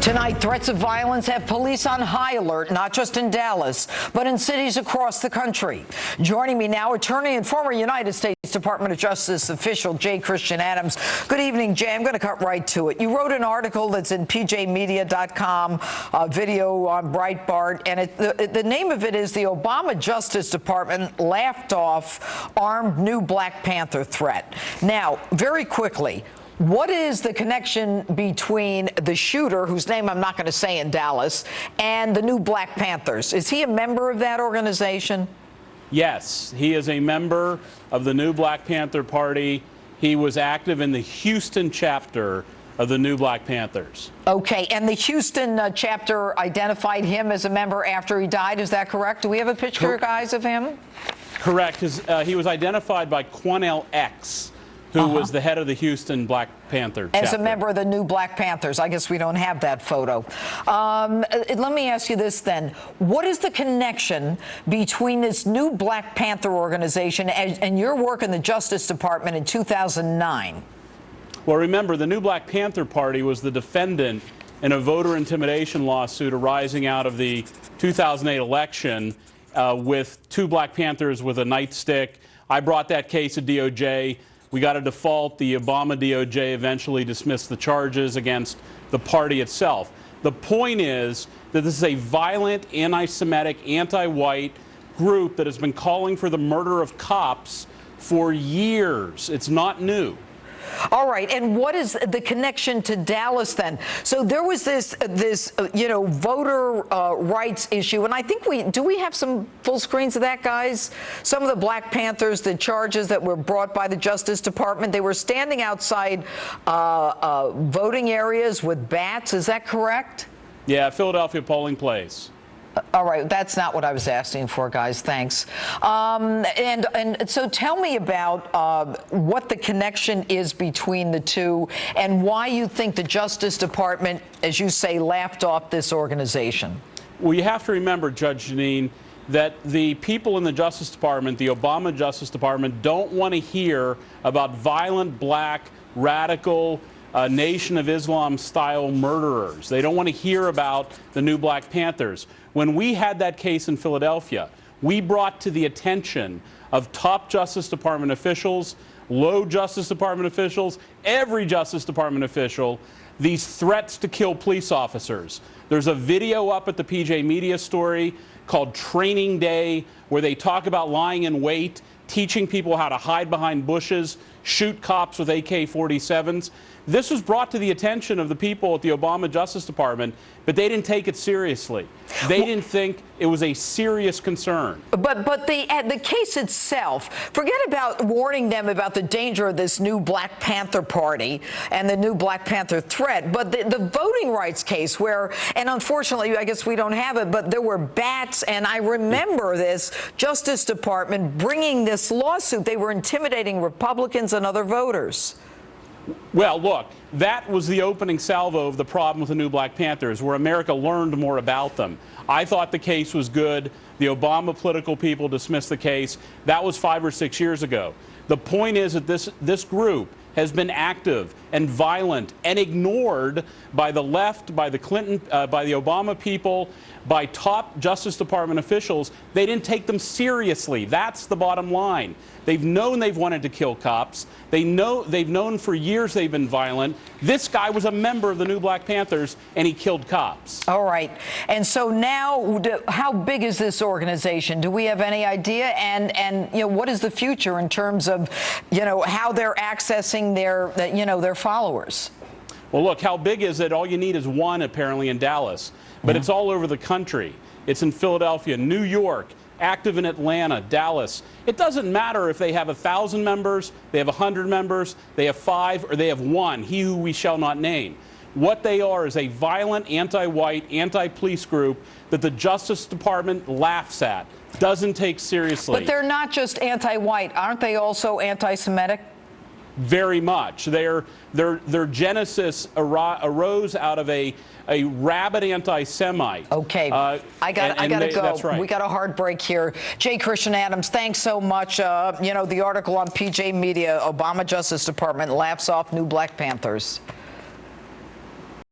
Tonight, threats of violence have police on high alert, not just in Dallas, but in cities across the country. Joining me now, attorney and former United States Department of Justice official J. Christian Adams. Good evening, Jay. I'm going to cut right to it. You wrote an article that's in pjmedia.com, video on Breitbart, and the name of it is "The Obama Justice Department Laughed Off Armed New Black Panther Threat." Now, very quickly, what is the connection between the shooter, whose name I'm not going to say in Dallas, and the new Black Panthers? Is he a member of that organization? Yes, he is a member of the new Black Panther Party. He was active in the Houston chapter of the new Black Panthers. Okay, and the Houston chapter identified him as a member after he died. Is that correct? Do we have a picture, guys, of him? Correct. He was identified by Quanell X, who was the head of the Houston Black Panther chapter. As a member of the new Black Panthers. I guess we don't have that photo. Let me ask you this then. What is the connection between this new Black Panther organization and your work in the Justice Department in 2009? Well, remember, the new Black Panther Party was the defendant in a voter intimidation lawsuit arising out of the 2008 election with two Black Panthers with a nightstick. I brought that case to DOJ. We got a default. The Obama DOJ eventually dismissed the charges against the party itself. The point is that this is a violent, anti-Semitic, anti-white group that has been calling for the murder of cops for years. It's not new. All right, and what is the connection to Dallas then? So there was this voter rights issue, and I think we have some full screens of that, guys? Some of the Black Panthers, the charges that were brought by the Justice Department, they were standing outside voting areas with bats. Is that correct? Yeah, Philadelphia polling place. All right, that's not what I was asking for, guys. Thanks. And so tell me about what the connection is between the two and why you think the Justice Department, as you say, laughed off this organization. Well, you have to remember, Judge Janine, that the people in the Justice Department, the Obama Justice Department, don't want to hear about violent, black, radical, Nation of Islam-style murderers. They don't want to hear about the new Black Panthers. When we had that case in Philadelphia, we brought to the attention of top Justice Department officials, low Justice Department officials, every Justice Department official, these threats to kill police officers. There's a video up at the PJ Media story called Training Day, where they talk about lying in wait, teaching people how to hide behind bushes, shoot cops with AK-47s. This was brought to the attention of the people at the Obama Justice Department, but they didn't take it seriously. They didn't think it was a serious concern. But the case itself, forget about warning them about the danger of this new Black Panther Party and the new Black Panther threat, but the voting rights case where, and unfortunately, I guess we don't have it, but there were bats, and I remember this Justice Department bringing this lawsuit. They were intimidating Republicans and other voters. Well, look, that was the opening salvo of the problem with the new Black Panthers, where America learned more about them. I thought the case was good. The Obama political people dismissed the case. That was 5 or 6 years ago. The point is that this group has been active and violent and ignored by the left, by the Clinton, by the Obama people, by top Justice Department officials. They didn't take them seriously. That's the bottom line. They've known they've wanted to kill cops. They've known for years they've been violent. This guy was a member of the new Black Panthers, and he killed cops. All right. And so now, how big is this organization? Do we have any idea? And what is the future in terms of, how they're accessing their followers? Well, look, how big is it? All you need is one, apparently, in Dallas. But it's all over the country. It's in Philadelphia, New York, active in Atlanta, Dallas. It doesn't matter if they have 1,000 members, they have 100 members, they have 5, or they have 1, he who we shall not name. What they are is a violent, anti-white, anti-police group that the Justice Department laughs at, doesn't take seriously. But they're not just anti-white. Aren't they also anti-Semitic? Very much. Their genesis arose out of a rabid anti-Semite. Okay, I got to go. That's right. We got a hard break here. J. Christian Adams, thanks so much. The article on PJ Media, Obama Justice Department laughs off new Black Panthers.